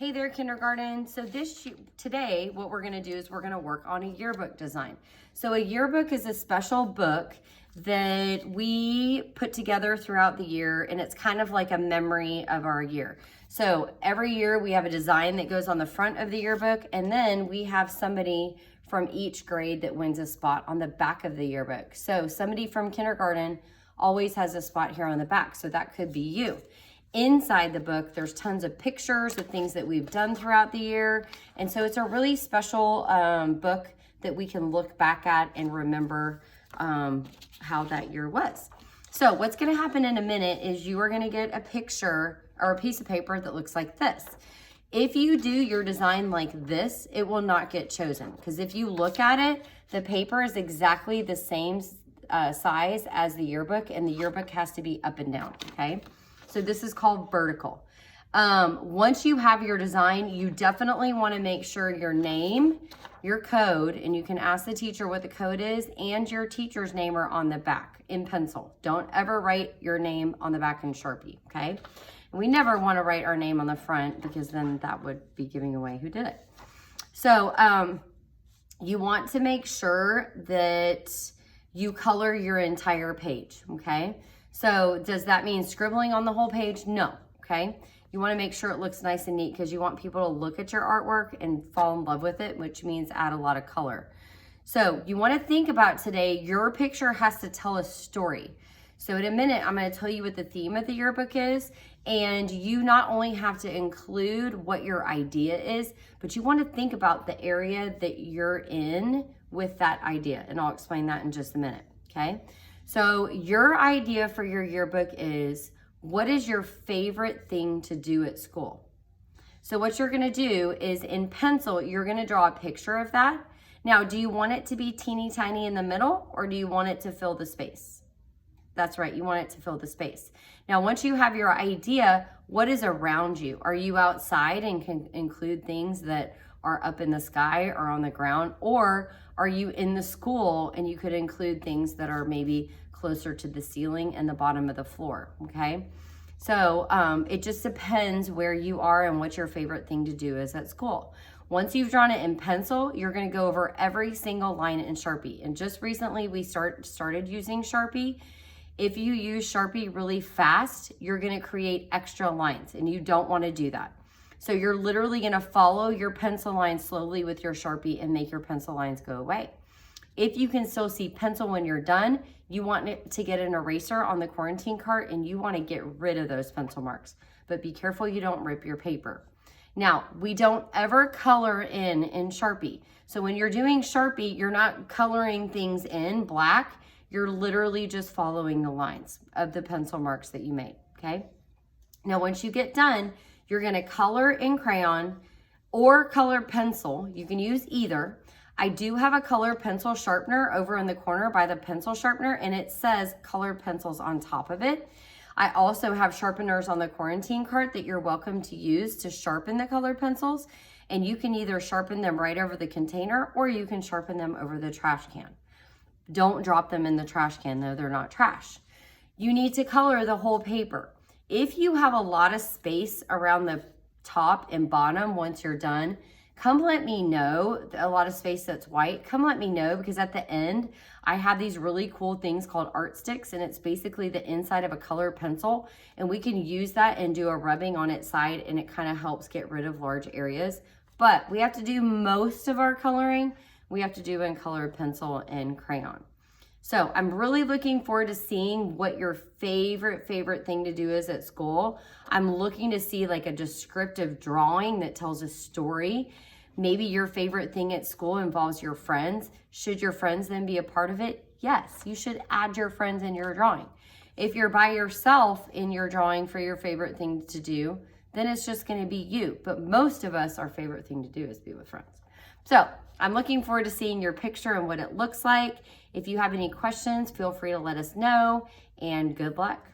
Hey there, kindergarten. So today, what we're gonna do is we're gonna work on a yearbook design. So a yearbook is a special book that we put together throughout the year, and it's kind of like a memory of our year. So every year we have a design that goes on the front of the yearbook, and then we have somebody from each grade that wins a spot on the back of the yearbook. So somebody from kindergarten always has a spot here on the back, so that could be you. Inside the book, there's tons of pictures of things that we've done throughout the year. And so it's a really special book that we can look back at and remember how that year was. So what's gonna happen in a minute is you are gonna get a picture or a piece of paper that looks like this. If you do your design like this, it will not get chosen, because if you look at it, the paper is exactly the same size as the yearbook, and the yearbook has to be up and down, okay? So this is called vertical. Once you have your design, you definitely want to make sure your name, your code, and you can ask the teacher what the code is, and your teacher's name are on the back in pencil. Don't ever write your name on the back in Sharpie, okay? And we never want to write our name on the front, because then that would be giving away who did it. So you want to make sure that you color your entire page, okay? So does that mean scribbling on the whole page? No, okay? You wanna make sure it looks nice and neat, because you want people to look at your artwork and fall in love with it, which means add a lot of color. So you wanna think about today, your picture has to tell a story. So in a minute, I'm gonna tell you what the theme of the yearbook is, and you not only have to include what your idea is, but you wanna think about the area that you're in with that idea, and I'll explain that in just a minute, okay? So your idea for your yearbook is, what is your favorite thing to do at school? So what you're gonna do is, in pencil, you're gonna draw a picture of that. Now, do you want it to be teeny tiny in the middle, or do you want it to fill the space? That's right, you want it to fill the space. Now, once you have your idea, what is around you? Are you outside and can include things that are up in the sky or on the ground? Or are you in the school and you could include things that are maybe closer to the ceiling and the bottom of the floor, okay? So it just depends where you are and what your favorite thing to do is at school. Once you've drawn it in pencil, you're gonna go over every single line in Sharpie. And just recently we started using Sharpie. If you use Sharpie really fast, you're gonna create extra lines, and you don't wanna do that. So you're literally gonna follow your pencil lines slowly with your Sharpie and make your pencil lines go away. If you can still see pencil when you're done, you want it to get an eraser on the quarantine cart, and you wanna get rid of those pencil marks. But be careful you don't rip your paper. Now, we don't ever color in Sharpie. So when you're doing Sharpie, you're not coloring things in black, you're literally just following the lines of the pencil marks that you made, okay? Now, once you get done, you're gonna color in crayon or color pencil. You can use either. I do have a color pencil sharpener over in the corner by the pencil sharpener, and it says colored pencils on top of it. I also have sharpeners on the quarantine cart that you're welcome to use to sharpen the colored pencils, and you can either sharpen them right over the container, or you can sharpen them over the trash can. Don't drop them in the trash can though, they're not trash. You need to color the whole paper. If you have a lot of space around the top and bottom once you're done, come let me know. A lot of space that's white, come let me know, because at the end, I have these really cool things called art sticks, and it's basically the inside of a colored pencil, and we can use that and do a rubbing on its side, and it kind of helps get rid of large areas. But we have to do most of our coloring, we have to do in colored pencil and crayon. So I'm really looking forward to seeing what your favorite thing to do is at school. I'm looking to see like a descriptive drawing that tells a story. Maybe your favorite thing at school involves your friends. Should your friends then be a part of it? Yes, you should add your friends in your drawing. If you're by yourself in your drawing for your favorite thing to do, then it's just gonna be you. But most of us, our favorite thing to do is be with friends. So I'm looking forward to seeing your picture and what it looks like. If you have any questions, feel free to let us know, and good luck.